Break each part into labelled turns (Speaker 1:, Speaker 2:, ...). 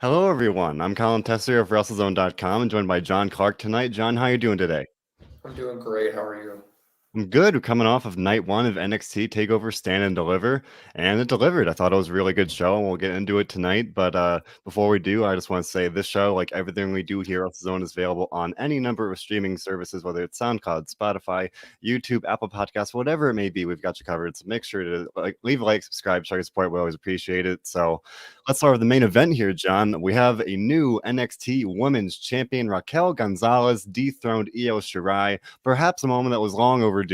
Speaker 1: Hello, everyone. I'm Colin Tessier of WrestleZone.com and joined by John Clark tonight. John, how are you doing today?
Speaker 2: I'm doing great. How are you?
Speaker 1: I'm good. We're coming off of night one of NXT TakeOver Stand and Deliver, and it delivered. I thought it was a really good show, and we'll get into it tonight. But before we do, I just want to say this show, like everything we do here at the Zone, is available on any number of streaming services, whether it's SoundCloud, Spotify, YouTube, Apple Podcasts, whatever it may be. We've got you covered. So make sure to leave a like, subscribe, show your support. We always appreciate it. So let's start with the main event here, John. We have a new NXT Women's Champion, Raquel Gonzalez, dethroned Io Shirai. Perhaps a moment that was long overdue.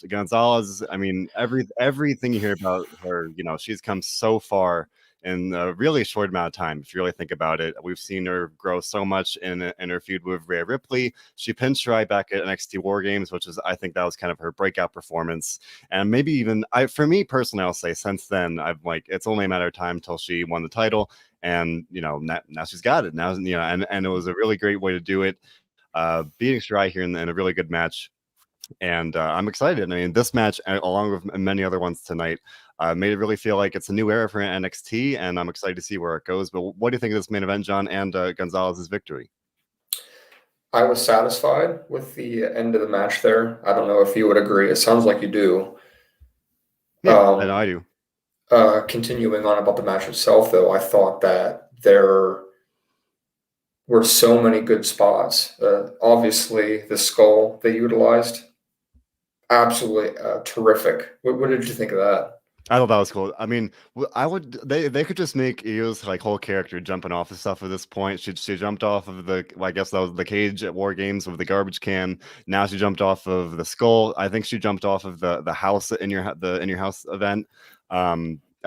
Speaker 1: Gonzalez, I mean, everything you hear about her, she's come so far in a really short amount of time. If you really think about it, we've seen her grow so much in her feud with Rhea Ripley. She pinned Shirai back at NXT War Games, which is, I think, that was kind of her breakout performance. And maybe even for me personally, I'll say since then, I've like it's only a matter of time until she won the title, and now she's got it now. And it was a really great way to do it. Beating Shirai here in a really good match. And I'm excited. I mean, this match, along with many other ones tonight, made it really feel like it's a new era for NXT, and I'm excited to see where it goes. But what do you think of this main event, John, and Gonzalez's victory?
Speaker 2: I was satisfied with the end of the match there. I don't know if you would agree. It sounds like you do.
Speaker 1: Yeah, I know
Speaker 2: Um,
Speaker 1: I do.
Speaker 2: Continuing on about the match itself, though, I thought that there were so many good spots. Obviously, the skull they utilized, absolutely terrific. What did you think of that?
Speaker 1: I thought that was cool. I mean, I would they could just make Io's like whole character jumping off of stuff at this point. She jumped off of I guess that was the cage at War Games with the garbage can. Now she jumped off of the skull. I think she jumped off of the house in your house event.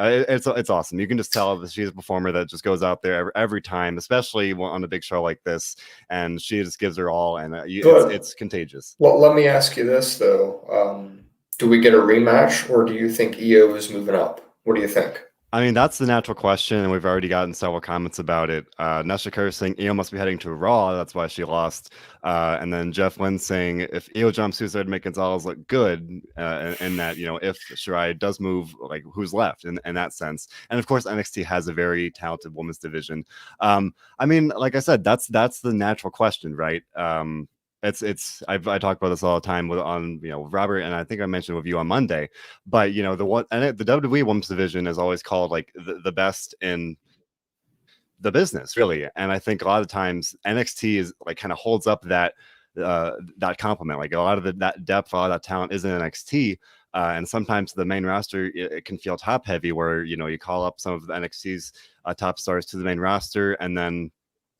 Speaker 1: It's awesome. You can just tell that she's a performer that just goes out there every time, especially on a big show like this, and she just gives her all, and
Speaker 2: But
Speaker 1: it's contagious.
Speaker 2: let me ask you this though: do we get a rematch, or do you think EO is moving up? What do you think?
Speaker 1: I mean, that's the natural question, and we've already gotten several comments about it. Nesha Kerr saying Io must be heading to Raw, that's why she lost. And then Jeff Lynn saying if Io jumps, who's there to make Gonzalez look good? And that, if Shirai does move, like who's left in that sense. And of course, NXT has a very talented women's division. I mean, like I said, that's the natural question, right? I talk about this all the time with Robert, and I think I mentioned with you on Monday. But the WWE Women's Division is always called like the best in the business, really. And I think a lot of times NXT is like kind of holds up that compliment. Like a lot of that depth, a lot of that talent is in NXT. And sometimes the main roster it can feel top heavy, where you call up some of the NXT's top stars to the main roster, and then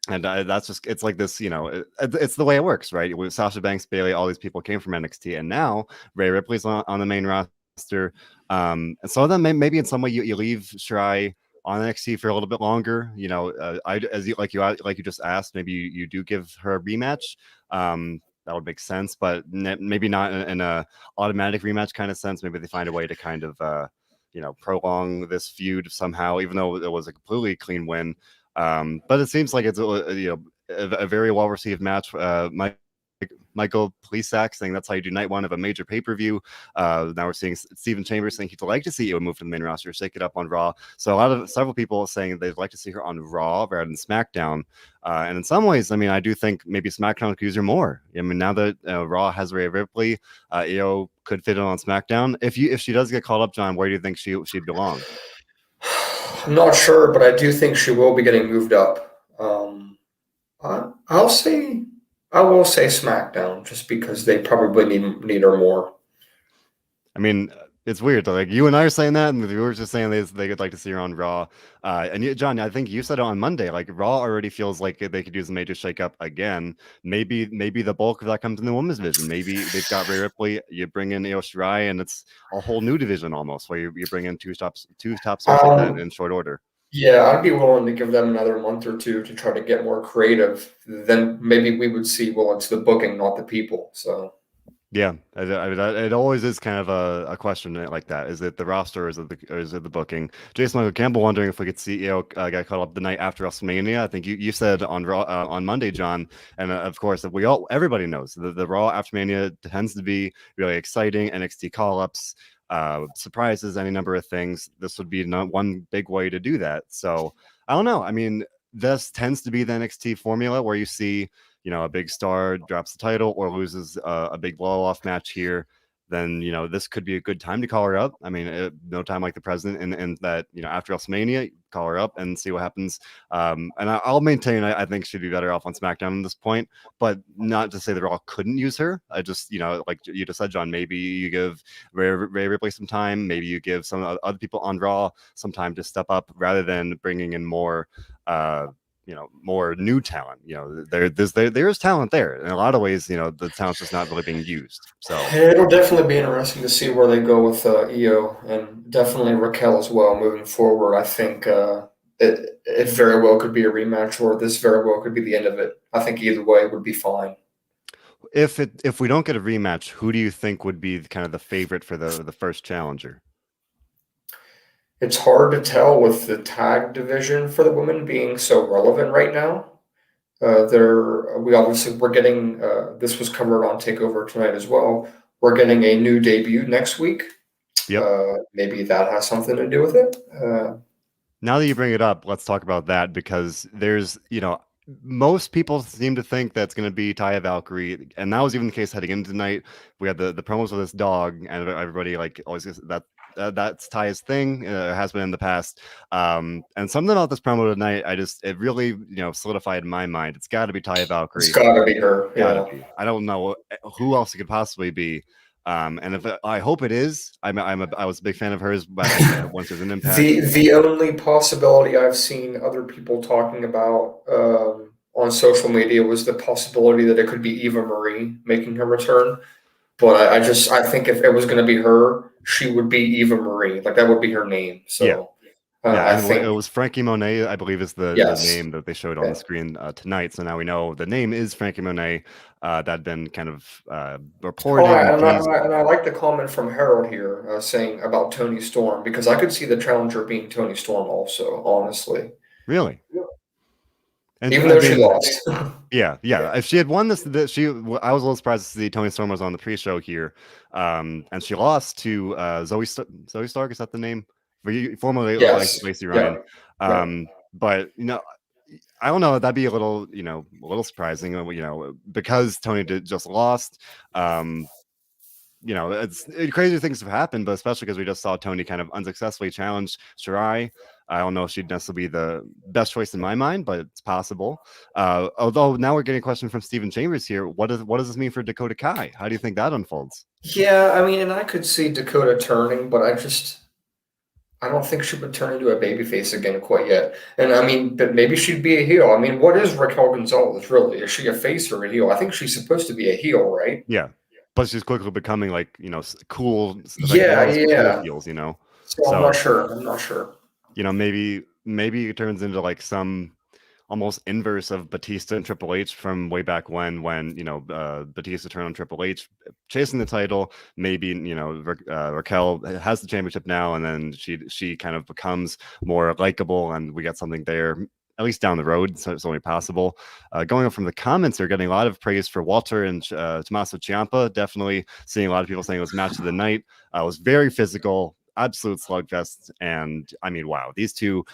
Speaker 1: that's just it's like this, it's the way it works, right? With Sasha Banks, Bailey, all these people came from NXT, and now Rhea Ripley's on the main roster. And some of them maybe in some way you leave Shirai on NXT for a little bit longer. I as you like you just asked, maybe you do give her a rematch. That would make sense, but maybe not in a automatic rematch kind of sense. Maybe they find a way to kind of prolong this feud somehow, even though it was a completely clean win. But it seems like it's a very well received match. Michael Plesac saying that's how you do night one of a major pay per view. Now we're seeing Stephen Chambers saying he'd like to see you move to the main roster, shake it up on Raw. So several people saying they'd like to see her on Raw rather than SmackDown. And in some ways, I mean, I do think maybe SmackDown could use her more. I mean, now that Raw has Rhea Ripley, Io could fit in on SmackDown. If she does get called up, John, where do you think she'd belong?
Speaker 2: I'm not sure, but I do think she will be getting moved up. I'll say I will say SmackDown just because they probably need her more.
Speaker 1: I mean, it's weird. Like you and I are saying that, and the viewers are saying they could like to see her on Raw. John, I think you said it on Monday. Like Raw already feels like they could use a major shakeup again. Maybe the bulk of that comes in the women's division. Maybe they've got Rhea Ripley. You bring in Io Shirai, and it's a whole new division almost, where you bring in two top stars like that
Speaker 2: Um,
Speaker 1: in short order.
Speaker 2: yeah, I'd be willing to give them another month or two to try to get more creative. Then maybe we would see, well, it's the booking, not the people. So
Speaker 1: Yeah, it always is kind of a question like that. Is it the roster, or is it the booking? Jason Michael Campbell wondering if we could see get caught up the night after WrestleMania. I think you said on Raw on Monday, John, and of course everybody knows the Raw after Mania tends to be really exciting. NXT call ups, surprises, any number of things. This would be one big way to do that. So I don't know. I mean, this tends to be the NXT formula where you see, a big star drops the title or loses a big blow off match here. Then this could be a good time to call her up. I mean, no time like the present, and that after WrestleMania, call her up and see what happens. And I'll maintain I think she'd be better off on SmackDown at this point, but not to say that Raw couldn't use her. I just like you just said, John, maybe you give Rhea Ripley some time, maybe you give some other people on Raw some time to step up rather than bringing in more. More new talent. There's talent there in a lot of ways. The talent's just not really being used. So
Speaker 2: it'll definitely be interesting to see where they go with Io and definitely Raquel as well moving forward. I think it very well could be a rematch, or this very well could be the end of it. I think either way would be fine.
Speaker 1: If we don't get a rematch, who do you think would be kind of the favorite for the first challenger?
Speaker 2: It's hard to tell with the tag division for the women being so relevant right now. We're getting this was covered on TakeOver tonight as well. We're getting a new debut next week.
Speaker 1: Yep.
Speaker 2: Maybe that has something to do with it.
Speaker 1: Now that you bring it up, let's talk about that, because there's most people seem to think that's going to be Taya Valkyrie, and that was even the case heading into tonight. We had the promos of this dog, and everybody always says that's Taya's thing. It has been in the past. And something about this promo tonight, it really solidified in my mind. It's got to be Taya Valkyrie.
Speaker 2: It's got to be her.
Speaker 1: Gotta be. I don't know who else it could possibly be. And I hope it is. I was a big fan of hers once there's an Impact.
Speaker 2: The only possibility I've seen other people talking about on social media was the possibility that it could be Eva Marie making her return. But I think if it was going to be her, she would be Eva Marie. Like, that would be her name. So I think
Speaker 1: it was Frankie Monet, I believe, is the name that they showed on the screen tonight. So now we know the name is Frankie Monet. That had been kind of reported.
Speaker 2: And I like the comment from Harold here saying about Toni Storm, because I could see the challenger being Toni Storm also, honestly.
Speaker 1: Really? And
Speaker 2: even though she lost.
Speaker 1: Yeah. If she had won this, I was a little surprised to see Toni Storm was on the pre-show here, and she lost to Zoe Stark. Is that the name? Formerly Lacey Ryan. But I don't know. That'd be a little surprising. Because Toni just lost. It's crazy things have happened, but especially because we just saw Toni kind of unsuccessfully challenge Shirai. I don't know if she'd necessarily be the best choice in my mind, but it's possible. Although now we're getting a question from Stephen Chambers here. What does this mean for Dakota Kai? How do you think that unfolds?
Speaker 2: Yeah, I mean, and I could see Dakota turning, but I don't think she would turn into a babyface again quite yet. And I mean, but maybe she'd be a heel. I mean, what is Raquel González really? Is she a face or a heel? I think she's supposed to be a heel, right?
Speaker 1: Yeah. But she's quickly becoming cool. Cool heels,
Speaker 2: So I'm not sure.
Speaker 1: Maybe it turns into some almost inverse of Batista and Triple H from way back when Batista turned on Triple H chasing the title. Maybe Raquel has the championship now, and then she kind of becomes more likable, and we got something there, at least down the road. So it's only possible. Going up from the comments, they're getting a lot of praise for Walter and Tommaso Ciampa. Definitely seeing a lot of people saying it was match of the night. It was very physical, absolute slugfest. And I mean, wow, these two,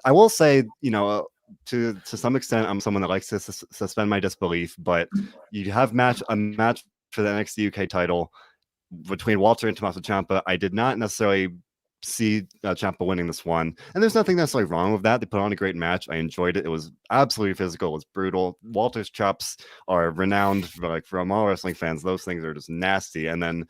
Speaker 1: I will say, to some extent, I'm someone that likes to suspend my disbelief, but you have a match for the NXT UK title between Walter and Tommaso Ciampa. I did not necessarily see Ciampa winning this one, and there's nothing necessarily wrong with that. They put on a great match. I enjoyed it. It was absolutely physical. It was brutal. Walter's chops are renowned from all wrestling fans. Those things are just nasty. And then,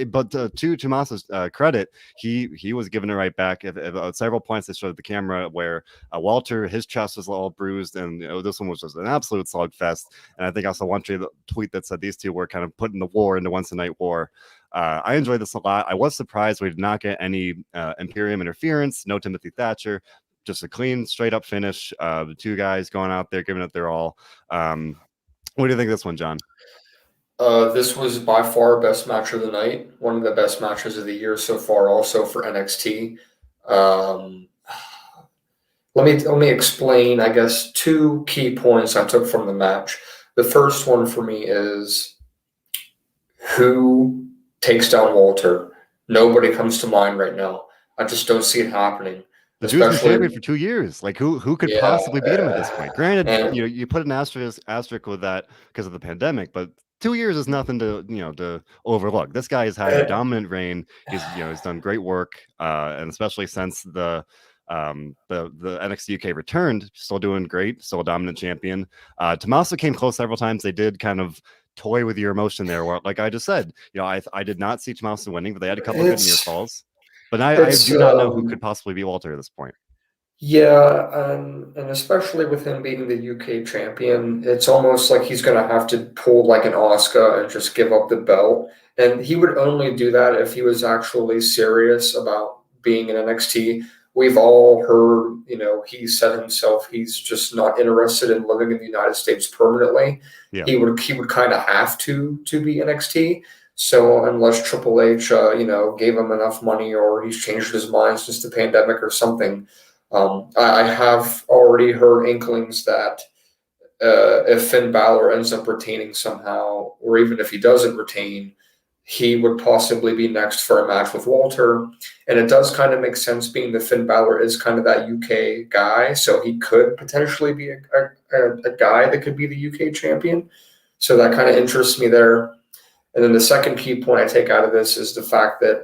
Speaker 1: but to Tommaso's credit, he was giving it right back. At several points they showed the camera where Walter, his chest was all bruised, and this one was just an absolute slugfest. And I think I saw one tweet that said these two were kind of putting the war into once a night war. I enjoyed this a lot. I was surprised we did not get any Imperium interference, no Timothy Thatcher, just a clean, straight up finish. The two guys going out there, giving it their all. What do you think of this one, John?
Speaker 2: This was by far best match of the night. One of the best matches of the year so far, also for NXT. Let me explain, I guess, two key points I took from the match. The first one for me is who takes down Walter. Nobody comes to mind right now. I just don't see it happening.
Speaker 1: The dude's been
Speaker 2: especially,
Speaker 1: champion for 2 years. Like who could
Speaker 2: yeah,
Speaker 1: possibly beat him at this point? Granted,
Speaker 2: and
Speaker 1: you put an asterisk with that because of the pandemic, but 2 years is nothing to overlook. This guy has had a dominant reign. He's done great work, and especially since the NXT UK returned, still doing great, still a dominant champion. Tommaso came close several times. They did kind of toy with your emotion there, where, like I just said, I did not see Tommaso winning, but they had a couple of good near
Speaker 2: it's
Speaker 1: falls. But I
Speaker 2: it's
Speaker 1: do not know who could possibly be Walter at this point.
Speaker 2: yeah, and especially with him being the UK champion, it's almost like he's gonna have to pull like an Oscar and just give up the belt. And he would only do that if he was actually serious about being in NXT. We've all heard, he said himself he's just not interested in living in the United States permanently.
Speaker 1: Yeah.
Speaker 2: He would kind of have to be NXT. So unless Triple H, gave him enough money or he's changed his mind since the pandemic or something, I have already heard inklings that if Finn Balor ends up retaining somehow, or even if he doesn't retain, he would possibly be next for a match with Walter. And it does kind of make sense, being that Finn Balor is kind of that UK guy, so he could potentially be a guy that could be the UK champion. So that kind of interests me there. And then the second key point I take out of this is the fact that,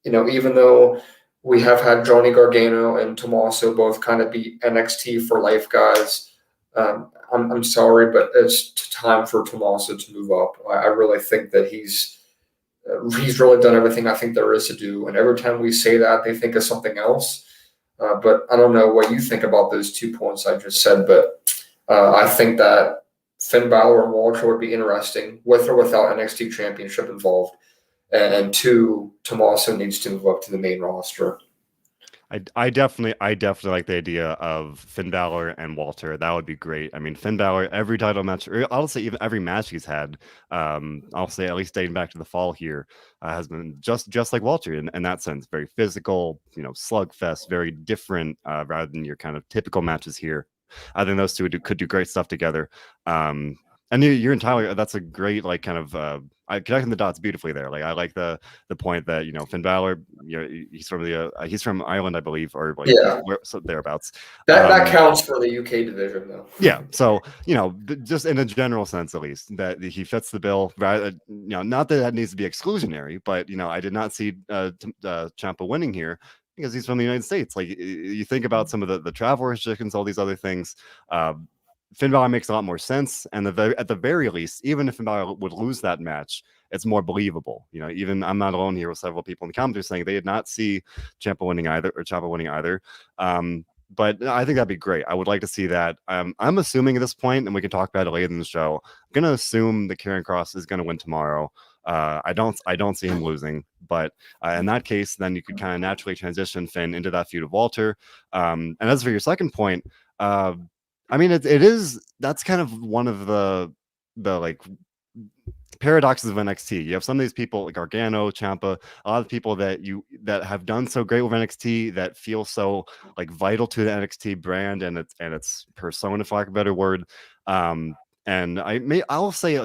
Speaker 2: even though we have had Johnny Gargano and Tommaso both kind of be NXT for life guys, I'm sorry, but it's time for Tommaso to move up. I really think that he's really done everything I think there is to do. And every time we say that, they think of something else. But I don't know what you think about those 2 points I just said, but I think that Finn Balor and Walter would be interesting with or without NXT Championship involved. And two, Tommaso needs to move up to the main roster.
Speaker 1: I definitely like the idea of Finn Balor and Walter. That would be great. I mean, Finn Balor, every title match, or I'll say even every match he's had, I'll say at least dating back to the fall here, has been just like Walter in that sense. Very physical, slugfest, very different rather than your kind of typical matches here. I think those two could do great stuff together. And you're entirely, that's a great, like, kind of connecting the dots beautifully there. Like, I like the point that Finn Balor, he's from Ireland, I believe, or like
Speaker 2: Yeah,
Speaker 1: so thereabouts.
Speaker 2: that counts for the UK division, though.
Speaker 1: Yeah, so just in a general sense, at least, that he fits the bill. Not that needs to be exclusionary, but I did not see Ciampa winning here because he's from the United States. Like, you think about some of the travel restrictions, all these other things. Finn Balor makes a lot more sense, and at the very least, even if Finn Balor would lose that match, it's more believable. Even I'm not alone here with several people in the comments saying they did not see Ciampa winning either. But I think that'd be great. I would like to see that. I'm assuming at this point, and we can talk about it later in the show, I'm gonna assume that Karrion Kross is gonna win tomorrow. I don't see him losing, but in that case, then you could kind of naturally transition Finn into that feud of Walter. And as for your second point, I mean, that's kind of one of the like paradoxes of NXT. You have some of these people like Gargano, Ciampa, a lot of people that have done so great with NXT that feel so like vital to the NXT brand and its persona, for lack of a better word. And I'll say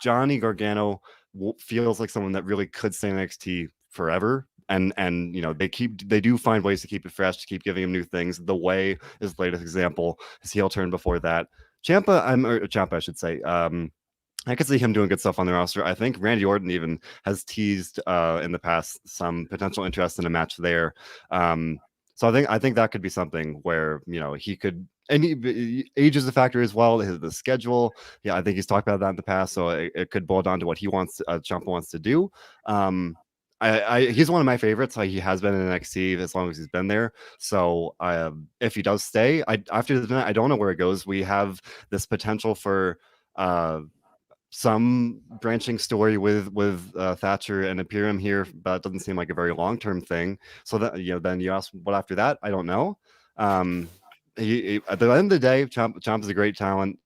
Speaker 1: Johnny Gargano feels like someone that really could stay in NXT forever. And they do find ways to keep it fresh, to keep giving him new things. The Way is the latest example. His heel turn before that. Ciampa, I should say. I could see him doing good stuff on the roster. I think Randy Orton even has teased in the past some potential interest in a match there. So I think that could be something where he could. And age is a factor as well. The schedule, yeah, I think he's talked about that in the past. So it could boil down to what Ciampa wants to do. He's one of my favorites. He has been in NXT as long as he's been there. So if he does stay, after the night, I don't know where it goes. We have this potential for some branching story with Thatcher and Imperium here, but it doesn't seem like a very long-term thing. So that then you ask what after that? I don't know. He at the end of the day, Ciampa is a great talent.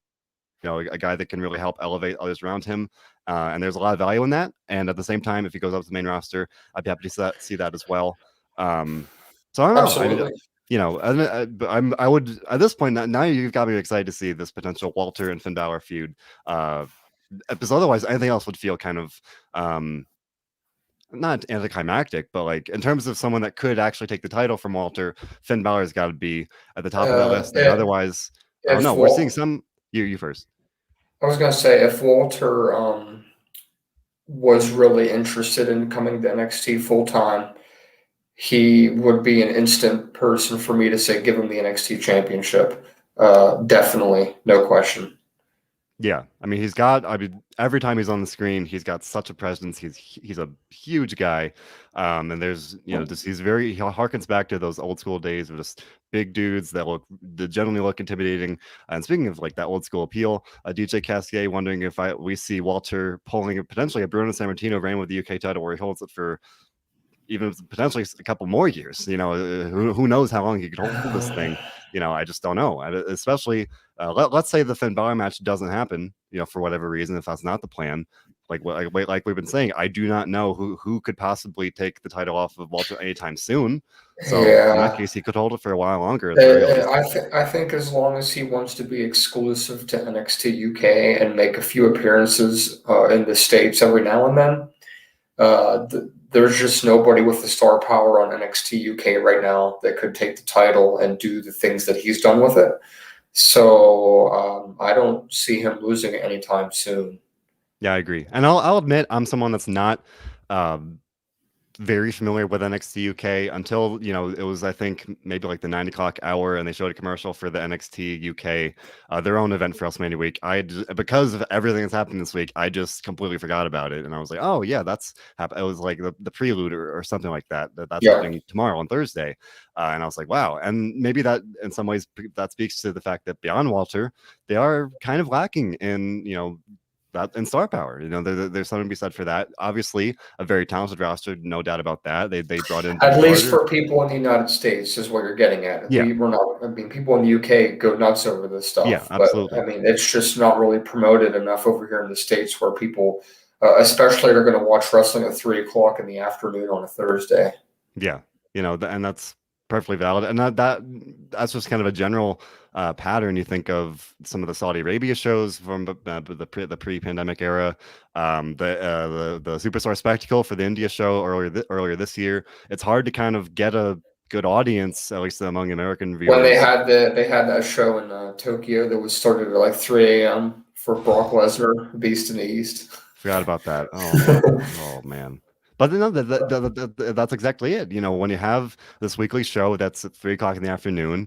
Speaker 1: A guy that can really help elevate others around him. And there's a lot of value in that. And at the same time, if he goes up to the main roster, I'd be happy to see that as well. So I don't know.
Speaker 2: Absolutely.
Speaker 1: I would at this point now you've got me excited to see this potential Walter and Finn Balor feud. Because otherwise, anything else would feel kind of not anticlimactic, but like in terms of someone that could actually take the title from Walter, Finn Balor's got to be at the top of that list. And
Speaker 2: If,
Speaker 1: otherwise, I don't
Speaker 2: if
Speaker 1: know. We're seeing some. You first.
Speaker 2: I was gonna say if Walter was really interested in coming to NXT full time, he would be an instant person for me to say give him the NXT championship. Definitely, no question.
Speaker 1: Yeah, I mean, he's got. I mean, every time he's on the screen, he's got such a presence. He's a huge guy, and there's just he harkens back to those old school days of just big dudes that generally look intimidating. And speaking of like that old school appeal, DJ Cassier wondering if we see Walter pulling potentially a Bruno Sammartino reign with the UK title, where he holds it for even potentially a couple more years. Who knows how long he could hold this thing. I just don't know. Especially, let's say the Finn Balor match doesn't happen, for whatever reason, if that's not the plan. Like we've been saying, I do not know who could possibly take the title off of Walter anytime soon. So in that case, he could hold it for a while longer. At the very least.
Speaker 2: I think as long as he wants to be exclusive to NXT UK and make a few appearances in the States every now and then, there's just nobody with the star power on NXT UK right now that could take the title and do the things that he's done with it. So I don't see him losing it anytime soon.
Speaker 1: Yeah, I agree. And I'll admit I'm someone that's not very familiar with NXT UK until it was, I think, maybe like the 9 o'clock hour, and they showed a commercial for the NXT UK, their own event for WrestleMania week. Because of everything that's happening this week, I just completely forgot about it, and I was like, oh yeah, that's happened. It was like the prelude or something like that. That's happening tomorrow on Thursday, and I was like, wow. And maybe that in some ways that speaks to the fact that beyond Walter, they are kind of lacking in that and star power. There's something to be said for that. Obviously, a very talented roster, no doubt about that. They brought in
Speaker 2: at least for people in the United States is what you're getting at.
Speaker 1: Yeah,
Speaker 2: we're not. I mean, people in the UK go nuts over this stuff.
Speaker 1: Yeah, absolutely.
Speaker 2: But I mean, it's just not really promoted enough over here in the States, where people, especially, are going to watch wrestling at 3 o'clock in the afternoon on a Thursday.
Speaker 1: Yeah, and that's perfectly valid. And that's just kind of a general pattern. You think of some of the Saudi Arabia shows from the pre-pandemic era, the Superstar Spectacle for the India show earlier this year. It's hard to kind of get a good audience, at least among American viewers.
Speaker 2: When they had that show in Tokyo that was started at like 3 a.m. for Brock Lesnar, Beast in the East.
Speaker 1: Forgot about that. Oh man. But no, that's exactly it. When you have this weekly show that's at 3 o'clock in the afternoon,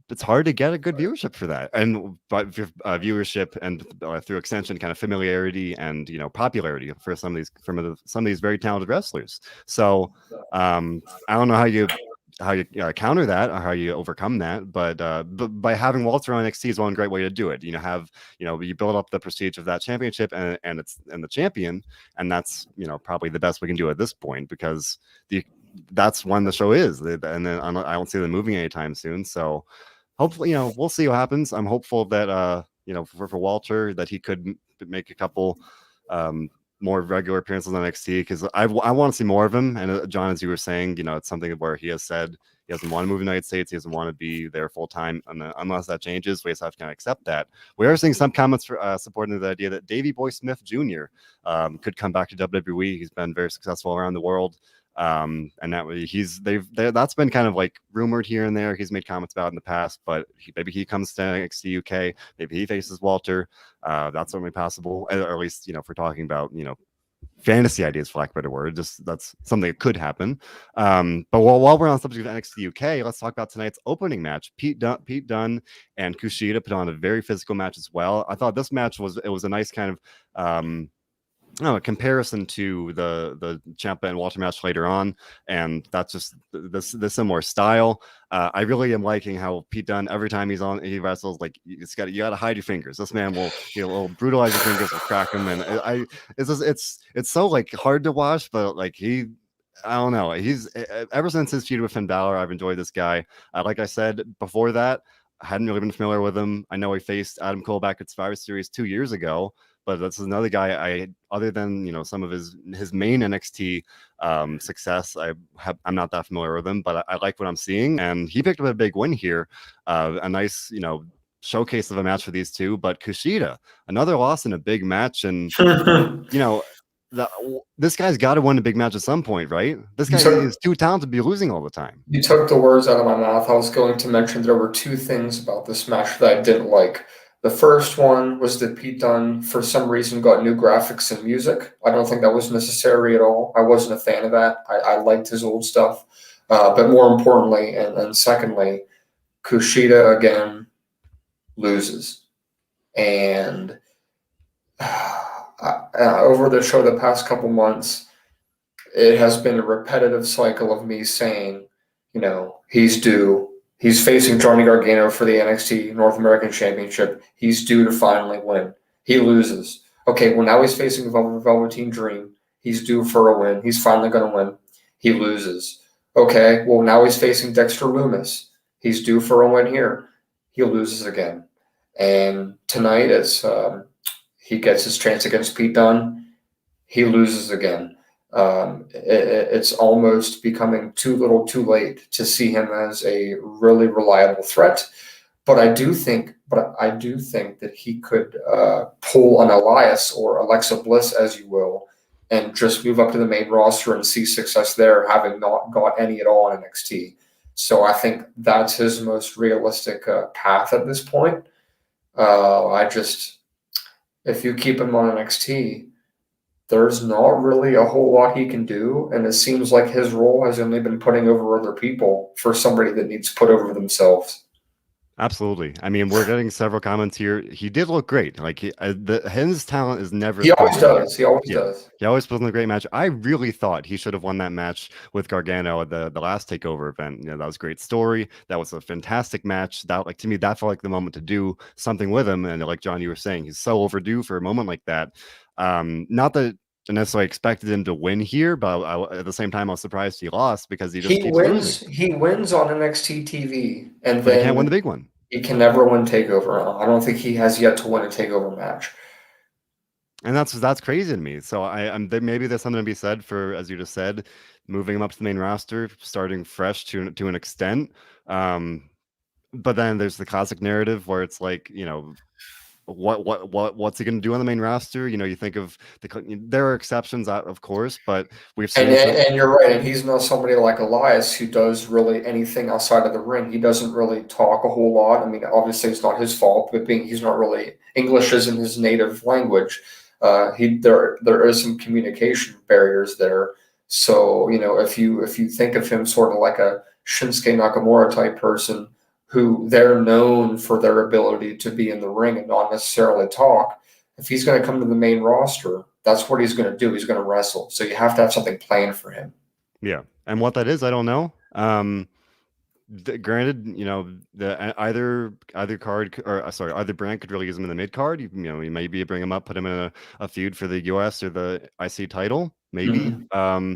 Speaker 1: it's hard to get a good viewership for that. And viewership and through extension, kind of familiarity and popularity for some of these very talented wrestlers. So I don't know how you counter that or how you overcome that, but by having Walter on NXT is one great way to do it. You build up the prestige of that championship and the champion, and that's probably the best we can do at this point, because that's when the show is, and then I don't see them moving anytime soon. So hopefully, we'll see what happens. I'm hopeful that for Walter, that he could make a couple more regular appearances on NXT, because I want to see more of him. And John, as you were saying, it's something where he has said he doesn't want to move to the United States. He doesn't want to be there full time, unless that changes. We just have to kind of accept that. We are seeing some comments for supporting the idea that Davey Boy Smith Jr. Could come back to WWE. He's been very successful around the world. And that's been kind of like rumored here and there. He's made comments about it in the past, but maybe he comes to NXT UK, maybe he faces Walter. That's certainly possible, or at least if we're talking about fantasy ideas, for lack of a better word, just that's something that could happen. But while we're on the subject of NXT UK, let's talk about tonight's opening match. Pete Dunne and KUSHIDA put on a very physical match as well. I thought this match was a nice kind of a comparison to the Ciampa and Walter match later on, and that's just the similar style. I really am liking how Pete Dunne, every time he wrestles, like you got to hide your fingers. This man will brutalize your fingers, will crack them, and it's so like hard to watch, but like I don't know. He's ever since his feud with Finn Balor, I've enjoyed this guy. Like I said before that, I hadn't really been familiar with him. I know he faced Adam Cole back at Survivor Series 2 years ago, but that's another guy other than some of his main NXT success, I'm not that familiar with him, but I like what I'm seeing, and he picked up a big win here. A nice showcase of a match for these two. But KUSHIDA, another loss in a big match, and this guy's got to win a big match at some point, right? This guy is too talented to be losing all the time.
Speaker 2: You took the words out of my mouth. I was going to mention there were two things about this match that I didn't like. The first one was that Pete Dunne, for some reason, got new graphics and music. I don't think that was necessary at all. I wasn't a fan of that. I liked his old stuff. But more importantly, and secondly, Kushida again loses. And over the show the past couple months, it has been a repetitive cycle of me saying, he's due. He's facing Johnny Gargano for the NXT North American Championship. He's due to finally win. He loses. Okay, well, now he's facing Velveteen Dream. He's due for a win. He's finally going to win. He loses. Okay, well, now he's facing Dexter Lumis. He's due for a win here. He loses again. And tonight, he gets his chance against Pete Dunne. He loses again. It's almost becoming too little too late to see him as a really reliable threat. But I do think that he could pull an Elias or Alexa Bliss, as you will, and just move up to the main roster and see success there, having not got any at all in NXT. So I think that's his most realistic path at this point. If you keep him on NXT, there's not really a whole lot he can do, and it seems like his role has only been putting over other people for somebody that needs put over themselves.
Speaker 1: Absolutely. I mean, we're getting several comments here. He did look great. Like his talent is never.
Speaker 2: He always does. He always does.
Speaker 1: He always puts in a great match. I really thought he should have won that match with Gargano at the last Takeover event. That was a great story. That was a fantastic match. That, to me, that felt like the moment to do something with him. And like John, you were saying, he's so overdue for a moment like that. Not that I necessarily expected him to win here, but at the same time, I was surprised he lost because he just keeps losing.
Speaker 2: He wins on NXT TV, and
Speaker 1: but he can't win the big one.
Speaker 2: He can never win Takeover. I don't think he has yet to win a Takeover match.
Speaker 1: And that's crazy to me. So maybe there's something to be said for, as you just said, moving him up to the main roster, starting fresh to an extent. But then there's the classic narrative where it's like, what's he going to do on the main roster? You think of there are exceptions, of course, but we've seen.
Speaker 2: And you're right. And he's not somebody like Elias who does really anything outside of the ring. He doesn't really talk a whole lot. I mean, obviously it's not his fault, but he's not really, English isn't his native language. There is some communication barriers there. So, if you think of him sort of like a Shinsuke Nakamura type person, who they're known for their ability to be in the ring and not necessarily talk, if he's going to come to the main roster, that's what he's going to do. He's going to wrestle. So you have to have something planned for him.
Speaker 1: Yeah. And what that is, I don't know. Granted, either card either brand could really use him in the mid card. You maybe bring him up, put him in a feud for the US or the IC title. Maybe. Mm-hmm.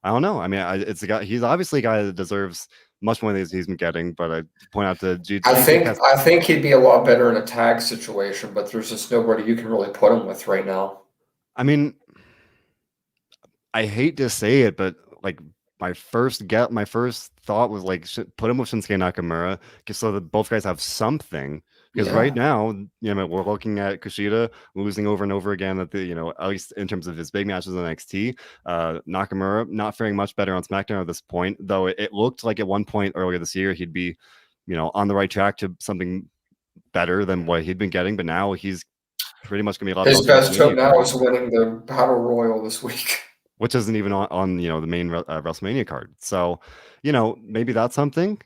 Speaker 1: I don't know. I mean, it's a guy. He's obviously a guy that deserves much more than he's been getting. But I point out to
Speaker 2: I think he'd be a lot better in a tag situation. But there's just nobody you can really put him with right now.
Speaker 1: I mean, I hate to say it, but like my first thought was like put him with Shinsuke Nakamura, just so that both guys have something. Because right now, we're looking at Kushida losing over and over again at the, at least in terms of his big matches in NXT. Nakamura not faring much better on SmackDown at this point, though it looked like at one point earlier this year he'd be, on the right track to something better than what he'd been getting. But now he's pretty much gonna be a lot.
Speaker 2: His best hope now is winning the Battle Royal this week,
Speaker 1: which isn't even on the main WrestleMania card. So, maybe that's something.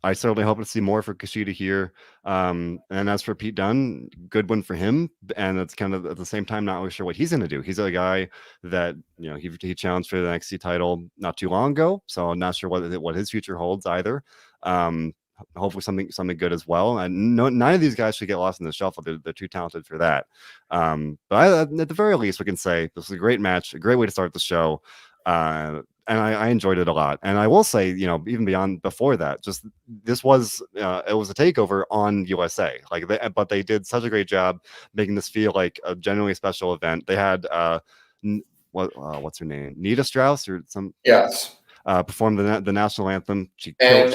Speaker 1: I certainly hope to see more for Kushida here. And as for Pete Dunne, good one for him. And it's kind of at the same time, not really sure what he's going to do. He's a guy that, he challenged for the NXT title not too long ago. So I'm not sure what his future holds either. Hopefully something good as well. And none of these guys should get lost in the shuffle. They're too talented for that. But at the very least, we can say this was a great match, a great way to start the show. And I enjoyed it a lot. And I will say, even before that, just this was it was a takeover on USA. But they did such a great job making this feel like a genuinely special event. They had what's her name, Nita Strauss or some perform the national anthem.
Speaker 2: And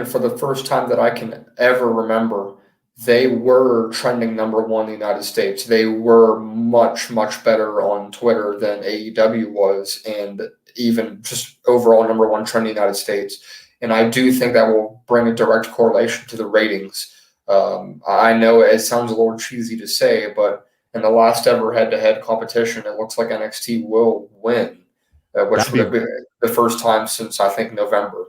Speaker 2: for the first time that I can ever remember, they were trending #1 in the United States. They were much, much better on Twitter than AEW was, and even just overall #1 trend in the United States. And I do think that will bring a direct correlation to the ratings. I know it sounds a little cheesy to say, but in the last ever head-to-head competition, it looks like NXT will win, which
Speaker 1: That'd
Speaker 2: would
Speaker 1: be
Speaker 2: have been the first time since, I think, November.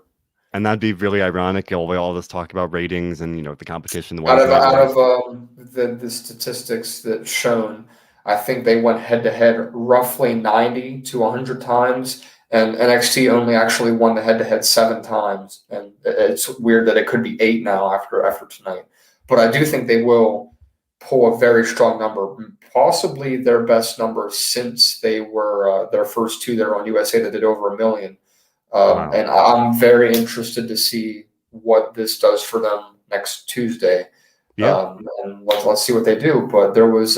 Speaker 1: and that'd be really ironic. All this talk about ratings and the competition, the
Speaker 2: Out
Speaker 1: Wednesday
Speaker 2: of
Speaker 1: night
Speaker 2: out
Speaker 1: wars.
Speaker 2: of the statistics that shown, I think they went head to head roughly 90 to 100 times, and NXT only actually won the head to head 7 times. And it's weird that it could be 8 now after tonight. But I do think they will pull a very strong number, possibly their best number since they were their first 2 there on USA that did over 1 million.
Speaker 1: Wow.
Speaker 2: And I'm very interested to see what this does for them next Tuesday.
Speaker 1: Yeah.
Speaker 2: And let's see what they do. But there was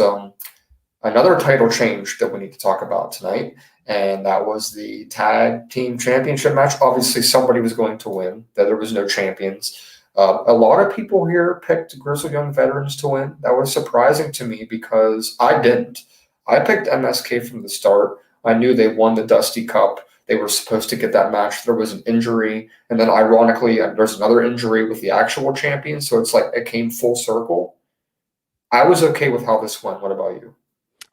Speaker 2: another title change that we need to talk about tonight, and that was the tag team championship match. Obviously, somebody was going to win. That there was no champions. A lot of people here picked Grizzled Young Veterans to win. That was surprising to me because I didn't. I picked MSK from the start. I knew they won the Dusty Cup. They were supposed to get that match. There was an injury, and then ironically, there's another injury with the actual champion. So it's like it came full circle. I was okay with how this went. What about you?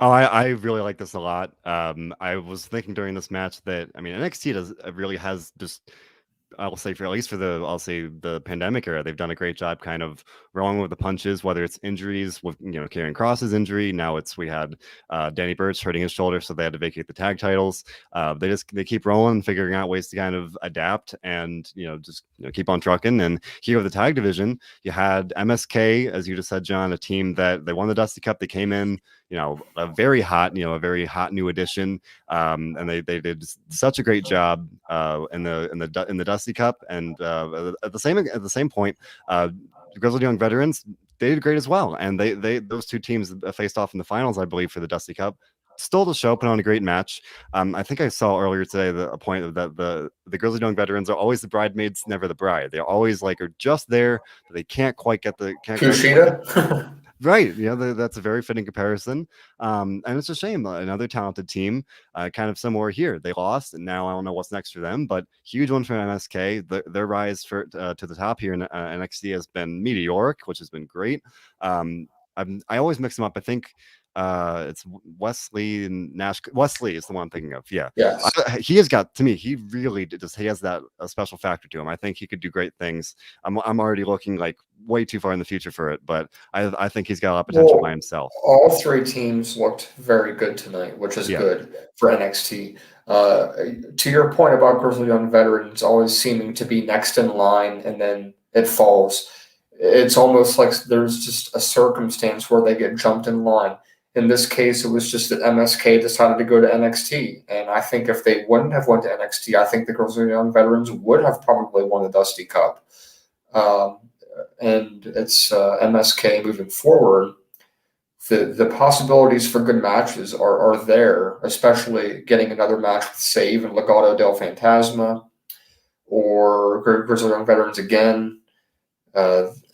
Speaker 1: Oh, I really like this a lot. I was thinking during this match that NXT really has just, I'll say for at least for the pandemic era, they've done a great job kind of rolling with the punches, whether it's injuries with Karrion Kross's injury. Now we had Danny Burch hurting his shoulder, so they had to vacate the tag titles. They keep rolling, figuring out ways to kind of adapt and keep on trucking. And here with the tag division, you had MSK, as you just said, John, a team that they won the Dusty Cup. They came in, a very hot new addition, and they did such a great job in the Dusty Cup, and at the same point, the Grizzled Young Veterans, they did great as well, and those two teams faced off in the finals, I believe, for the Dusty Cup. Stole the show, put on a great match. I think I saw earlier today a point that the Grizzled Young Veterans are always the bridesmaids, never the bride. They're always are just there, but they can't quite get the
Speaker 2: Kushida?
Speaker 1: right. Yeah, that's a very fitting comparison. And it's a shame. Another talented team, kind of similar here. They lost, and now I don't know what's next for them, but huge one for MSK. Their rise to the top here in NXT has been meteoric, which has been great. I always mix them up. I think it's Wesley and Nash. Wesley is the one I'm thinking of. Yeah.
Speaker 2: Yes.
Speaker 1: He has got, to me, he really he has that a special factor to him. I think he could do great things. I'm already looking way too far in the future for it, but I think he's got a lot of potential by himself.
Speaker 2: All 3 teams looked very good tonight, which is good for NXT. To your point about Grizzled Young Veterans always seeming to be next in line and then it falls, it's almost like there's just a circumstance where they get jumped in line. In this case, it was just that MSK decided to go to NXT. And I think if they wouldn't have went to NXT, I think the Grizzled Young Veterans would have probably won the Dusty Cup. And it's MSK moving forward. The possibilities for good matches are there, especially getting another match with Save and Legado del Fantasma or Grizzled Young Veterans again.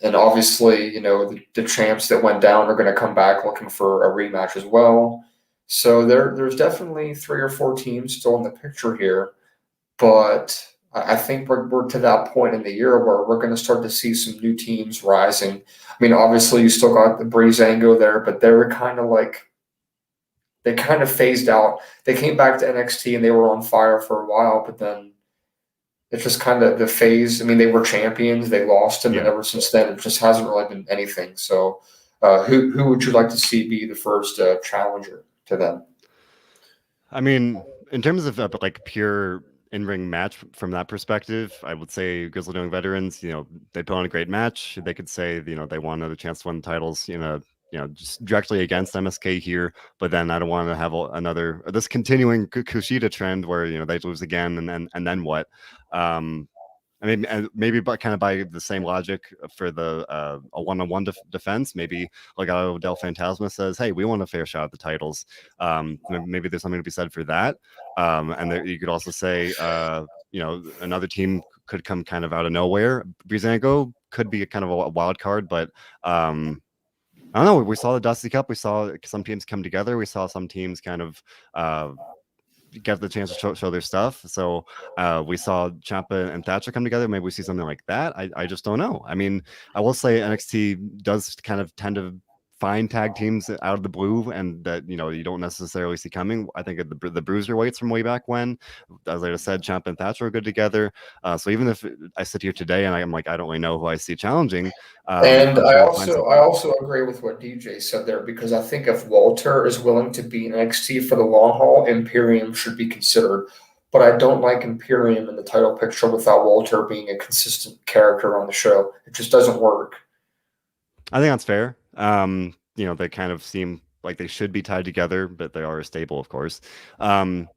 Speaker 2: And obviously, the champs that went down are going to come back looking for a rematch as well. So there's definitely 3 or 4 teams still in the picture here, but I think we're to that point in the year where we're going to start to see some new teams rising. Obviously, you still got the Breezango there, but they were they kind of phased out. They came back to NXT and they were on fire for a while, but then it's just kind of the phase. They were champions, they lost, and then ever since then, it just hasn't really been anything. So, who would you like to see be the first challenger to them?
Speaker 1: In terms of pure in-ring match from that perspective, I would say Grizzled Young Veterans, they put on a great match. They could say, they want another chance to win the titles, just directly against MSK here. But then I don't want to have this continuing Kushida trend where, they lose again and then what? Maybe kind of by the same logic for a one-on-one defense, maybe Legado del Fantasma says, "Hey, we want a fair shot at the titles." Maybe there's something to be said for that. And you could also say, another team could come kind of out of nowhere. Breezango could be kind of a wild card, but I don't know. We saw the Dusty Cup. We saw some teams come together. We saw some teams kind of get the chance to show their stuff. So we saw Ciampa and Thatcher come together. Maybe we see something like that. I just don't know. I mean, I will say NXT does kind of tend to find tag teams out of the blue and that you don't necessarily see coming. I think the Bruiserweights from way back when, as I just said, Ciampa and Thatcher are good together. So even if I sit here today and I'm like, I don't really know who I see challenging,
Speaker 2: And
Speaker 1: I'm
Speaker 2: I
Speaker 1: sure we'll find
Speaker 2: also
Speaker 1: something.
Speaker 2: I also agree with what DJ said there, because I think if Walter is willing to be in NXT for the long haul, Imperium should be considered. But I don't like Imperium in the title picture without Walter being a consistent character on the show. It just doesn't work.
Speaker 1: I think that's fair. They kind of seem like they should be tied together, but they are a stable, of course. So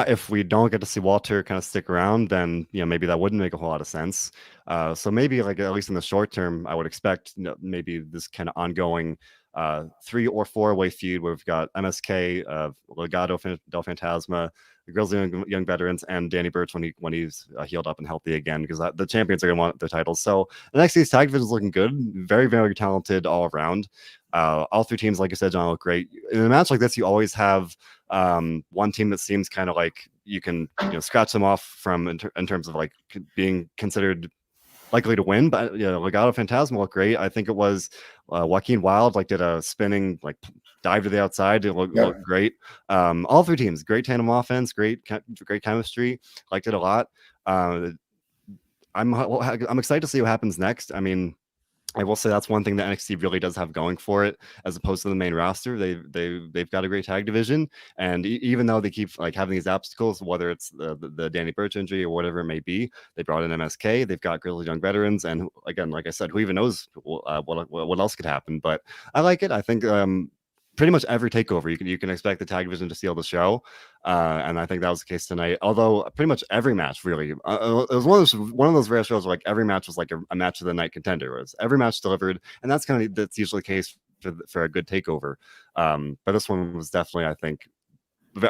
Speaker 1: if we don't get to see Walter kind of stick around, then maybe that wouldn't make a whole lot of sense. So maybe like at least in the short term, I would expect maybe this kind of ongoing 3 or 4-way feud where we've got MSK, Legado del Fantasma, the Grizzly young veterans, and Danny Burch when he's healed up and healthy again, because the champions are going to want their titles. So the NXT's tag division is looking good, very, very talented all around. All 3 teams, like I said, John, look great. In a match like this, you always have one team that seems kind of like you can scratch them off from in terms of like being considered likely to win, but Legado Fantasma looked great. I think it was Joaquin Wilde did a spinning dive to the outside. It looked great. All 3 teams, great tandem offense, great chemistry. Liked it a lot. I'm excited to see what happens next. I mean, I will say that's one thing that NXT really does have going for it, as opposed to the main roster. They've got a great tag division, and even though they keep having these obstacles, whether it's the Danny Burch injury or whatever it may be, they brought in MSK. They've got Grizzly young veterans, and again, like I said, who even knows what else could happen? But I like it. I think pretty much every takeover you can expect the tag division to steal the show, and I think that was the case tonight. Although pretty much every match really, it was one of those rare shows where every match was like a match of the night contender. It was every match delivered, and that's usually the case for a good takeover. But this one was definitely, I think,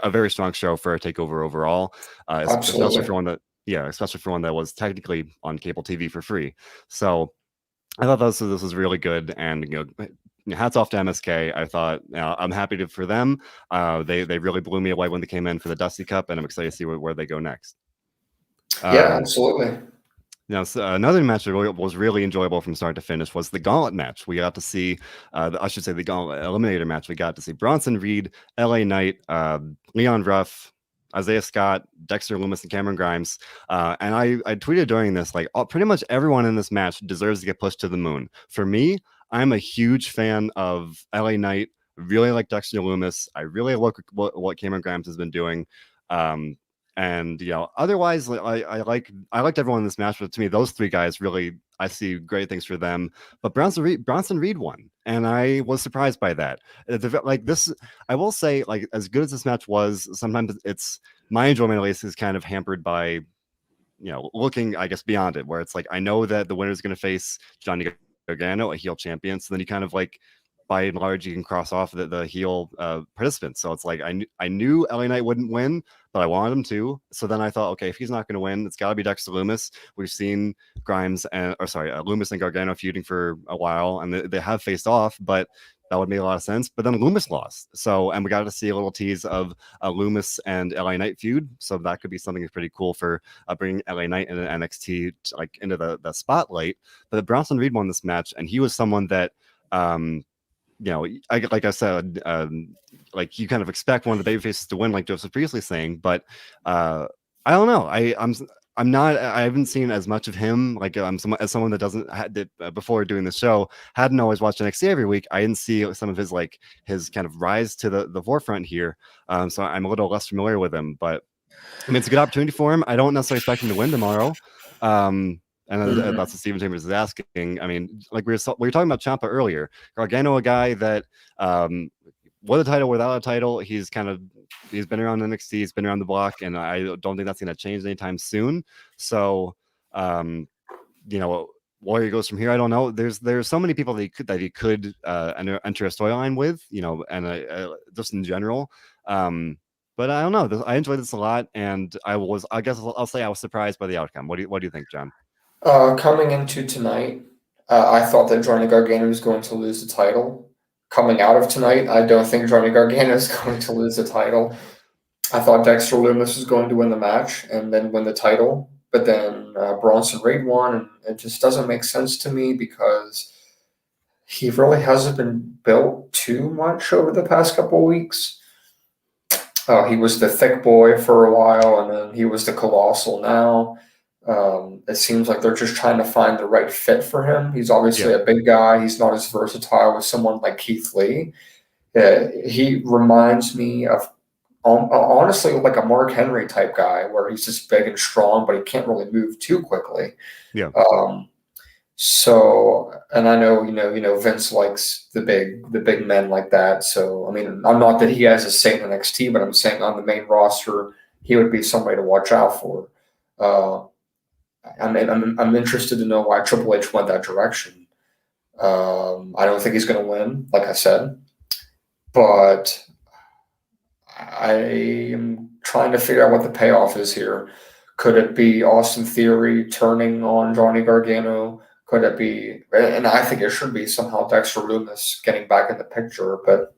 Speaker 1: a very strong show for a takeover overall, especially for one that was technically on cable TV for free. So I thought this was really good, and hats off to MSK. I thought I'm happy for them. They really blew me away when they came in for the Dusty Cup, and I'm excited to see where they go next.
Speaker 2: Yeah, absolutely.
Speaker 1: Now, another match that was really enjoyable from start to finish was the Gauntlet match. We got to see, the Gauntlet Eliminator match. We got to see Bronson Reed, LA Knight, Leon Ruff, Isaiah Scott, Dexter Lumis, and Cameron Grimes. And I tweeted during this, pretty much everyone in this match deserves to get pushed to the moon. For me, I'm a huge fan of LA Knight. Really like Dexter Lumis. I really like what Cameron Grimes has been doing. And otherwise, I liked everyone in this match, but to me, those 3 guys really, I see great things for them. But Bronson Reed won, and I was surprised by that. This, I will say, as good as this match was, sometimes it's my enjoyment at least is kind of hampered by looking, I guess, beyond it, where it's I know that the winner is going to face Johnny Gargano, a heel champion, so then you kind of by and large, you can cross off the heel participants. So it's I knew LA Knight wouldn't win, but I wanted him to. So then I thought, okay, if he's not going to win, it's got to be Dexter Lumis. We've seen Lumis and Gargano feuding for a while, and they have faced off, but that would make a lot of sense. But then Lumis lost. And we got to see a little tease of a Lumis and LA Knight feud. So that could be something that's pretty cool for bringing LA Knight and NXT into the spotlight. But Bronson Reed won this match, and he was someone that like I said, you kind of expect one of the babyfaces to win, like Joseph Priestley saying, but I don't know. I'm not. I haven't seen as much of him. As someone that doesn't before doing the show hadn't always watched NXT every week. I didn't see some of his kind of rise to the forefront here. So I'm a little less familiar with him, but I mean, it's a good opportunity for him. I don't necessarily expect him to win tomorrow. And that's what Steven Chambers is asking. I mean, we were talking about Ciampa earlier. Gargano, a guy that with a title, without a title, he's been around NXT, he's been around the block, and I don't think that's going to change anytime soon. So, where he goes from here, I don't know. There's so many people that he could enter a storyline with, and just in general. But I don't know. I enjoyed this a lot, and I guess I'll say I was surprised by the outcome. What do you think, John?
Speaker 2: Coming into tonight, I thought that Johnny Gargano was going to lose the title. Coming out of tonight, I don't think Johnny Gargano is going to lose the title. I thought Dexter Lumis was going to win the match and then win the title, but then Bronson Reed won, and it just doesn't make sense to me because he really hasn't been built too much over the past couple of weeks. He was the thick boy for a while, and then he was the colossal now. It seems like they're just trying to find the right fit for him. He's obviously a big guy. He's not as versatile as someone like Keith Lee. He reminds me of honestly like a Mark Henry type guy, where he's just big and strong, but he can't really move too quickly.
Speaker 1: Yeah.
Speaker 2: So, and I know, Vince likes the big men like that. So, I mean, I'm not that he has a say in NXT, but I'm saying on the main roster, he would be somebody to watch out for. I'm interested to know why Triple H went that direction. I don't think he's going to win, like I said, but I am trying to figure out what the payoff is here. Could it be Austin Theory turning on Johnny Gargano? Could it be, and I think it should be somehow Dexter Lumis getting back in the picture, but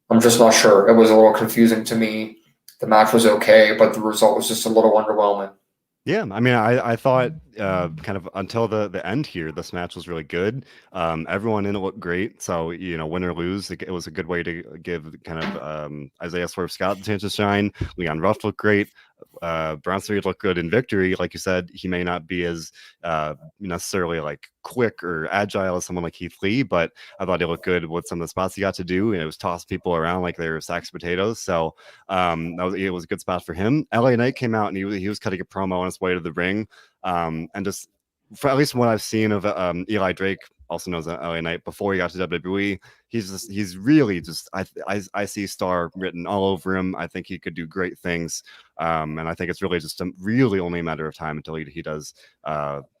Speaker 2: I'm just not sure. It was a little confusing to me. The match was okay, but the result was just a little underwhelming.
Speaker 1: Yeah, I mean, I thought kind of until the end here, this match was really good. Everyone in it looked great. So, win or lose, it was a good way to give kind of Isaiah Swerve Scott the chance to shine. Leon Ruff looked great. Bronson Reed looked good in victory. Like you said, he may not be as necessarily like quick or agile as someone like Keith Lee, but I thought he looked good with some of the spots he got to do. And it was toss people around like they were sacks of potatoes. So it was a good spot for him. LA Knight came out and he was cutting a promo on his way to the ring. And just for at least from what I've seen of Eli Drake, also knows as LA Knight, before he got to WWE, he's really just I see star written all over him. I think he could do great things, and I think it's really just really only a matter of time until he does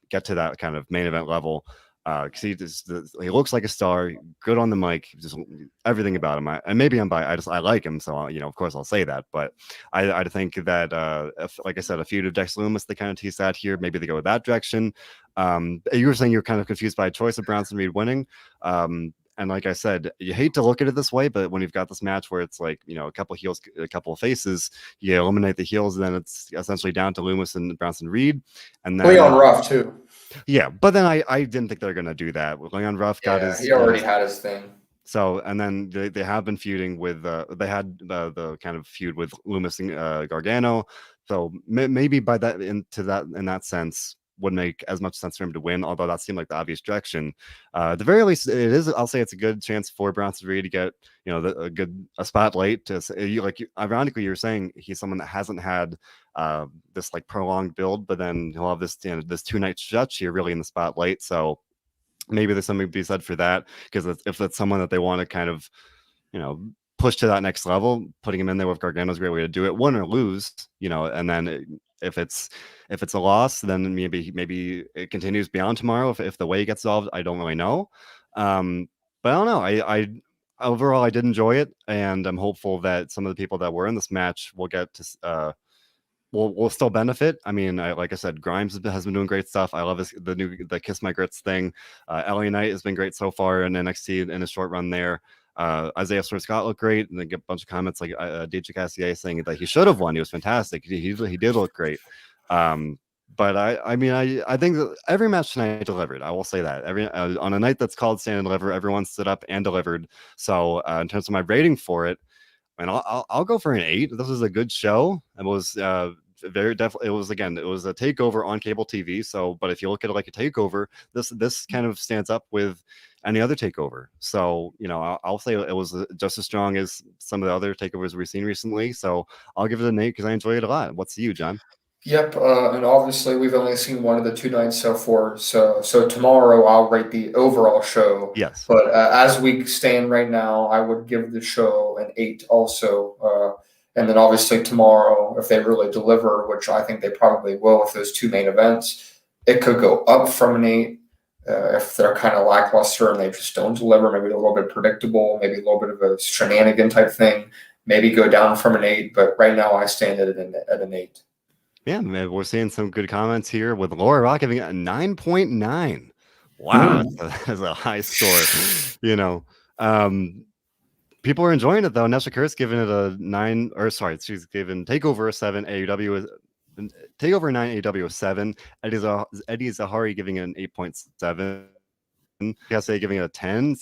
Speaker 1: get to that kind of main event level. Because he looks like a star, good on the mic, just everything about him. And maybe I'm biased. I like him, so of course I'll say that. But I think that if, like I said, a feud of Dexter Lumis, they kind of tease that here. Maybe they go with that direction. You were saying you're kind of confused by a choice of Bronson Reed winning. And like I said, you hate to look at it this way, but when you've got this match where it's like, a couple heels, a couple of faces, you eliminate the heels, and then it's essentially down to Lumis and Bronson Reed. And then
Speaker 2: Leon Ruff too.
Speaker 1: Yeah, but then I didn't think they were gonna do that. Leon Ruff got his.
Speaker 2: He already had his thing.
Speaker 1: So, and then they have been feuding with they had the kind of feud with Lumis and Gargano. So maybe by that in that sense would make as much sense for him to win. Although that seemed like the obvious direction. At the very least, it is. I'll say it's a good chance for Bronson Reed to get a spotlight. Ironically, you're saying he's someone that hasn't had this like prolonged build, but then he'll have this this 2-night stretch here really in the spotlight. So maybe there's something to be said for that, because if that's someone that they want to kind of push to that next level, putting him in there with Gargano is a great way to do it, win or lose. And then if it's a loss, then maybe it continues beyond tomorrow if the way gets solved. I don't really know, but I don't know. I overall I did enjoy it, and I'm hopeful that some of the people that were in this match will get to will still benefit. I mean, like I said, Grimes has been doing great stuff. I love the Kiss My Grits thing. LA Knight has been great so far in NXT in a short run there. Isaiah Swerve Scott looked great, and then get a bunch of comments like DJ Cassier saying that he should have won. He was fantastic. He did look great. But I think that every match tonight delivered. I will say that every on a night that's called Stand and Deliver, everyone stood up and delivered. So in terms of my rating for it, and I'll go for an 8. This was a good show. It was very definitely. It was a takeover on cable TV. So, but if you look at it like a takeover, this kind of stands up with any other takeover. So I'll say it was just as strong as some of the other takeovers we've seen recently. So I'll give it an 8 because I enjoyed it a lot. What's you, John?
Speaker 2: Yep, and obviously we've only seen one of the 2 nights so far. So tomorrow I'll rate the overall show.
Speaker 1: Yes.
Speaker 2: But as we stand right now, I would give the show an 8 also. And then obviously tomorrow, if they really deliver, which I think they probably will with those 2 main events, it could go up from an 8. If they're kind of lackluster and they just don't deliver, maybe a little bit predictable, maybe a little bit of a shenanigan type thing, maybe go down from an 8. But right now I stand at an 8.
Speaker 1: Yeah, man, we're seeing some good comments here with Laura Rock giving it a 9.9. Wow,
Speaker 2: Hmm.
Speaker 1: that's a high score. You know, um, people are enjoying it though. Nesha Kurt's giving it a 9, or sorry, she's given Takeover a 7. AEW is Takeover 9, AEW a 7. Eddie Zahari giving it an 8.7. PSA giving it a 10.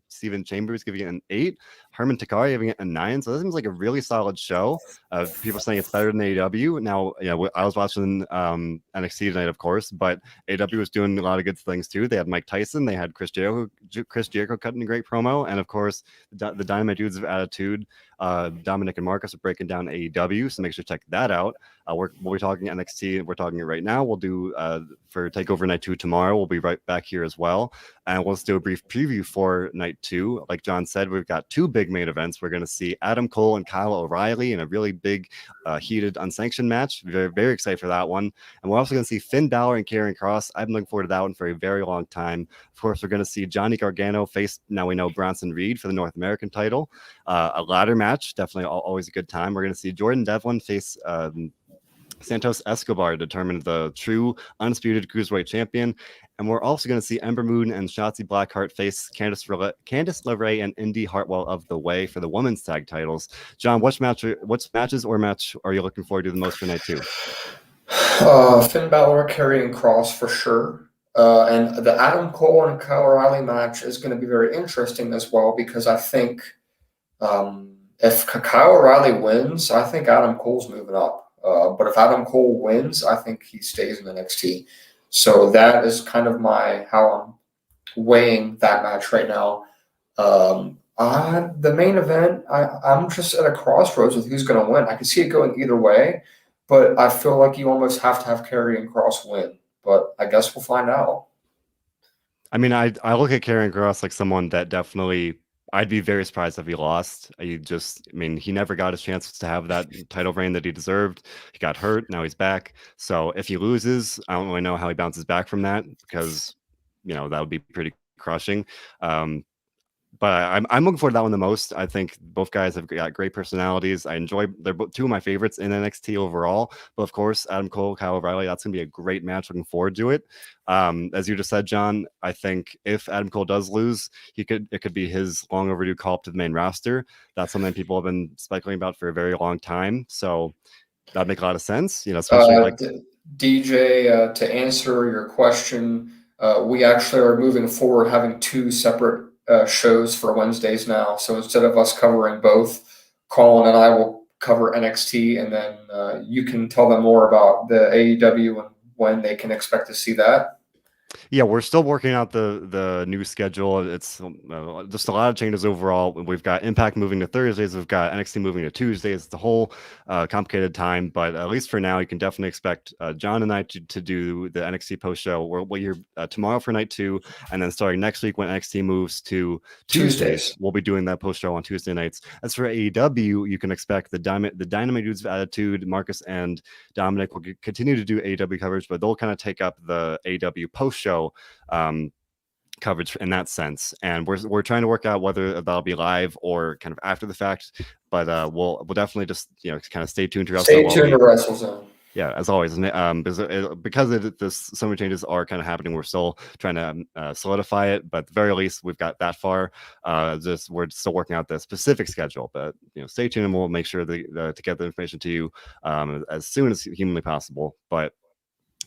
Speaker 1: Steven Chambers giving it an 8. Herman Takari giving it a 9. So this seems like a really solid show. People saying it's better than AEW. Now, I was watching NXT tonight, of course, but AEW was doing a lot of good things too. They had Mike Tyson, they had Chris Jericho cutting a great promo, and of course the Dynamite Dudes of Attitude, Dominic and Marcus are breaking down AEW. So make sure to check that out. We'll be talking NXT. We're talking it right now. We'll do for Takeover Night 2 tomorrow. We'll be right back here as well. And we'll do a brief preview for Night 2. Like John said, we've got 2 big main events. We're going to see Adam Cole and Kyle O'Reilly in a really big, heated, unsanctioned match. Very, very excited for that one. And we're also going to see Finn Balor and Karrion Kross. I've been looking forward to that one for a very long time. Of course, we're going to see Johnny Gargano face, now we know, Bronson Reed for the North American title. A ladder match, definitely always a good time. We're going to see Jordan Devlin face Santos Escobar to determine the true undisputed cruiserweight champion. And we're also going to see Ember Moon and Shotzi Blackheart face Candice LeRae and Indy Hartwell of the Way for the women's tag titles. John, which matches or match are you looking forward to the most for Night 2?
Speaker 2: Finn Balor, Karrion Kross for sure. And the Adam Cole and Kyle O'Reilly match is going to be very interesting as well because I think if Kyle O'Reilly wins, I think Adam Cole's moving up. But if Adam Cole wins, I think he stays in NXT. So that is kind of how I'm weighing that match right now. The main event, I'm just at a crossroads with who's going to win. I can see it going either way, but I feel like you almost have to have Karrion Kross win. But I guess we'll find out.
Speaker 1: I mean, I look at Karrion Kross like someone that definitely I'd be very surprised if he lost. I mean, he never got a chance to have that title reign that he deserved. He got hurt. Now he's back. So if he loses, I don't really know how he bounces back from that because, that would be pretty crushing. But I'm looking forward to that one the most. I think both guys have got great personalities. They're both 2 of my favorites in NXT overall. But of course, Adam Cole, Kyle O'Reilly, that's going to be a great match. Looking forward to it. As you just said, John, I think if Adam Cole does lose, it could be his long overdue call up to the main roster. That's something people have been speculating about for a very long time. So that'd make a lot of sense. Especially
Speaker 2: DJ, to answer your question, we actually are moving forward having 2 separate shows for Wednesdays now. So instead of us covering both, Colin and I will cover NXT, and then you can tell them more about the AEW and when they can expect to see that.
Speaker 1: Yeah, we're still working out the new schedule. It's just a lot of changes overall. We've got Impact moving to Thursdays. We've got NXT moving to Tuesdays. It's a whole complicated time, but at least for now, you can definitely expect John and I to do the NXT post show. We'll hear tomorrow for Night 2, and then starting next week when NXT moves to Tuesdays, we'll be doing that post show on Tuesday nights. As for AEW, you can expect the Dynamite Dudes of Attitude, Marcus and Dominic will continue to do AEW coverage, but they'll kind of take up the AEW post show coverage in that sense. And we're trying to work out whether that'll be live or kind of after the fact. But we'll definitely just kind of stay tuned to
Speaker 2: WrestleZone.
Speaker 1: Yeah, as always, because so many changes are kind of happening. We're still trying to solidify it, but at the very least, we've got that far. We're still working out the specific schedule, but stay tuned, and we'll make sure to get the information to you as soon as humanly possible. But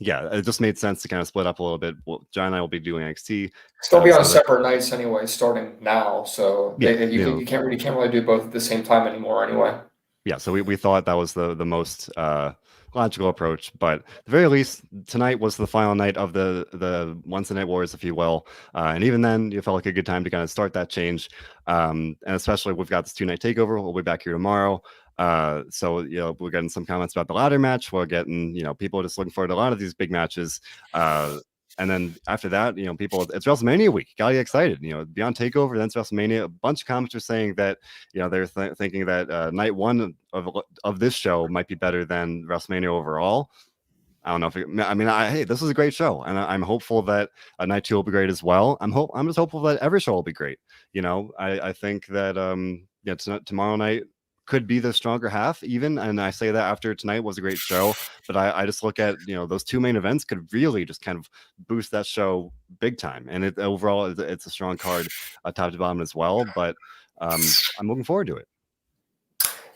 Speaker 1: yeah, it just made sense to kind of split up a little bit. Well, John and I will be doing NXT.
Speaker 2: Still be on separate nights anyway, starting now. So you can't really do both at the same time anymore anyway.
Speaker 1: Yeah, so we thought that was the most logical approach, but at the very least, tonight was the final night of the Wednesday Night Wars, if you will, and even then, you felt like a good time to kind of start that change, and especially we've got this 2-night takeover. We'll be back here tomorrow. So we're getting some comments about the ladder match. We're getting people just looking forward to a lot of these big matches. And then after that, it's WrestleMania week. Gotta get excited. Beyond Takeover, then it's WrestleMania. A bunch of comments are saying that they're thinking that night 1 of this show might be better than WrestleMania overall. I don't know hey, this is a great show, and I'm hopeful that night 2 will be great as well. I'm just hopeful that every show will be great. I think that tomorrow night could be the stronger half even. And I say that after tonight was a great show, but I just look at, those two main events could really just kind of boost that show big time. And overall, it's a strong card, top to bottom as well. But I'm looking forward to it.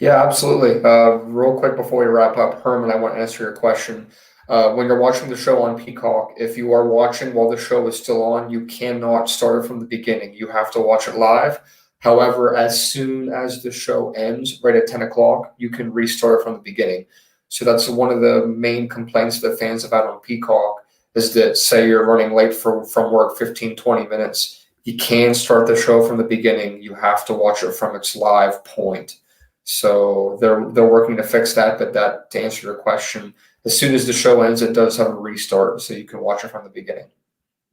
Speaker 2: Yeah, absolutely. Real quick before we wrap up, Herman, I want to answer your question. When you're watching the show on Peacock, if you are watching while the show is still on, you cannot start it from the beginning. You have to watch it live. However, as soon as the show ends, right at 10 o'clock, you can restart it from the beginning. So that's one of the main complaints that fans have had on Peacock is that, say you're running late from work 15, 20 minutes, you can start the show from the beginning. You have to watch it from its live point. So they're working to fix that. But to answer your question, as soon as the show ends, it does have a restart, so you can watch it from the beginning.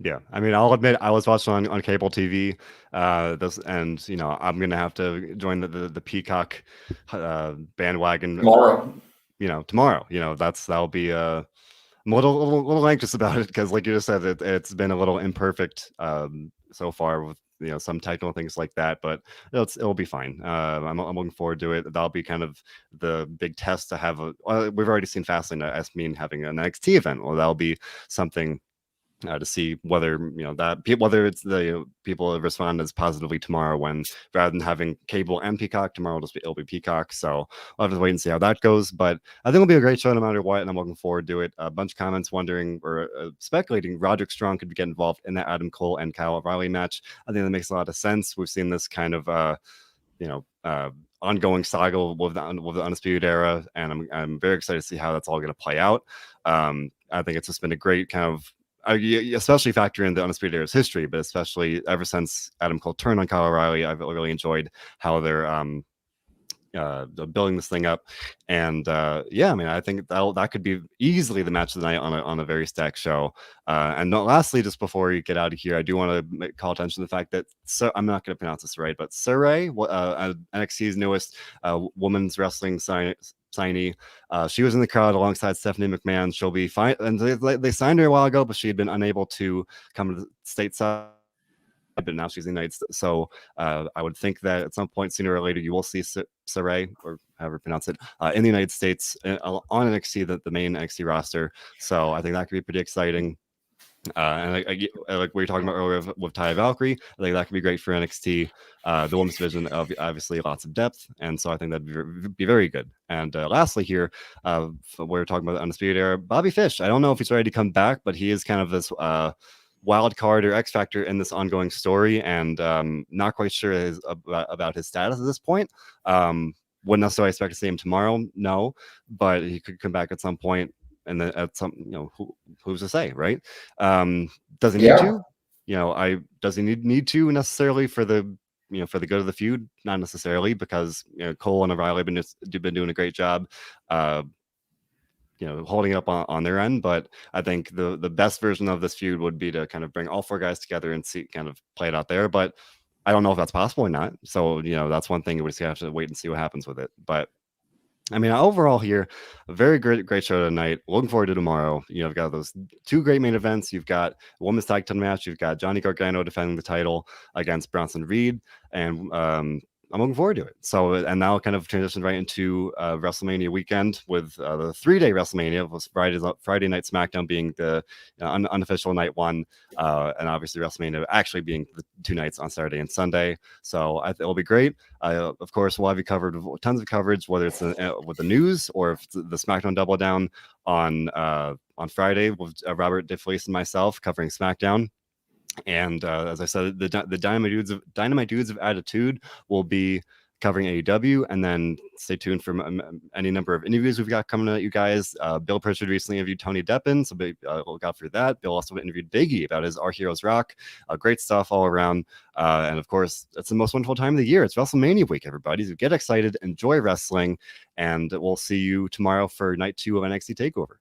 Speaker 1: Yeah, I mean, I'll admit I was watching on cable TV, and I'm gonna have to join the Peacock bandwagon
Speaker 2: Tomorrow.
Speaker 1: Tomorrow. That'll be I'm a little anxious about it because, like you just said, it's been a little imperfect so far with some technical things like that, but it'll be fine. I'm looking forward to it. That'll be kind of the big test to have. We've already seen Fastlane as mean having an NXT event. Well, that'll be something to see whether whether it's the people respond as positively tomorrow, when rather than having cable and Peacock, tomorrow it'll be Peacock. So I'll have to wait and see how that goes. But I think it'll be a great show no matter what, and I'm looking forward to it. A bunch of comments wondering or speculating Roderick Strong could get involved in that Adam Cole and Kyle O'Reilly match. I think that makes a lot of sense. We've seen this kind of ongoing saga with the Undisputed Era, and I'm very excited to see how that's all going to play out. I think it's just been a great kind of, especially factor in the Undisputed Era's history, but especially ever since Adam Cole turned on Kyle O'Reilly, I've really enjoyed how they're building this thing up. And I mean, I think that could be easily the match of the night on a very stacked show. And lastly, just before we get out of here, I do want to call attention to the fact that I'm not going to pronounce this right, but Shirai, NXT's newest women's wrestling signee, she was in the crowd alongside Stephanie McMahon. She'll be fine, and they signed her a while ago, but she had been unable to come to the stateside. But now she's in the United States. So I would think that at some point sooner or later you will see Shirai, or however you pronounce it, in the United States on NXT, the main NXT roster. So I think that could be pretty exciting. And like we were talking about earlier with Taya Valkyrie, I think that could be great for NXT. The women's division, obviously lots of depth, and so I think that'd be very good. And lastly here, we're talking about the Undisputed Era. Bobby Fish, I don't know if he's ready to come back, but he is kind of this wild card or X factor in this ongoing story, and not quite sure about his status at this point. Wouldn't necessarily expect to see him tomorrow, no, but he could come back at some point. And then at some, who's to say, right? Does he need to? Does he need to necessarily for the for the good of the feud? Not necessarily, because Cole and O'Reilly have been doing a great job, holding it up on their end. But I think the best version of this feud would be to kind of bring all four guys together and kind of play it out there. But I don't know if that's possible or not. So that's one thing we just have to wait and see what happens with it. But I mean, overall here, a very great show tonight. Looking forward to tomorrow. You've got those two great main events. You've got a women's tag team match. You've got Johnny Gargano defending the title against Bronson Reed, and I'm looking forward to it. So, and now kind of transition right into WrestleMania weekend with the 3-day WrestleMania. Was Friday night SmackDown being the unofficial night one, and obviously WrestleMania actually being the 2 nights on Saturday and Sunday. So it'll be great. Of course, we'll have you covered with tons of coverage, whether it's with the news or if it's the SmackDown Double Down on Friday with Robert DeFelice and myself covering SmackDown. And as I said, the Dynamite Dudes of Attitude will be covering AEW, and then stay tuned for any number of interviews we've got coming at you guys. Bill Pritchard recently interviewed Tony Deppen, so look out for that. Bill also interviewed Biggie about his Our Heroes Rock. Great stuff all around. And of course, it's the most wonderful time of the year. It's WrestleMania week, everybody. So get excited, enjoy wrestling, and we'll see you tomorrow for night 2 of NXT TakeOver.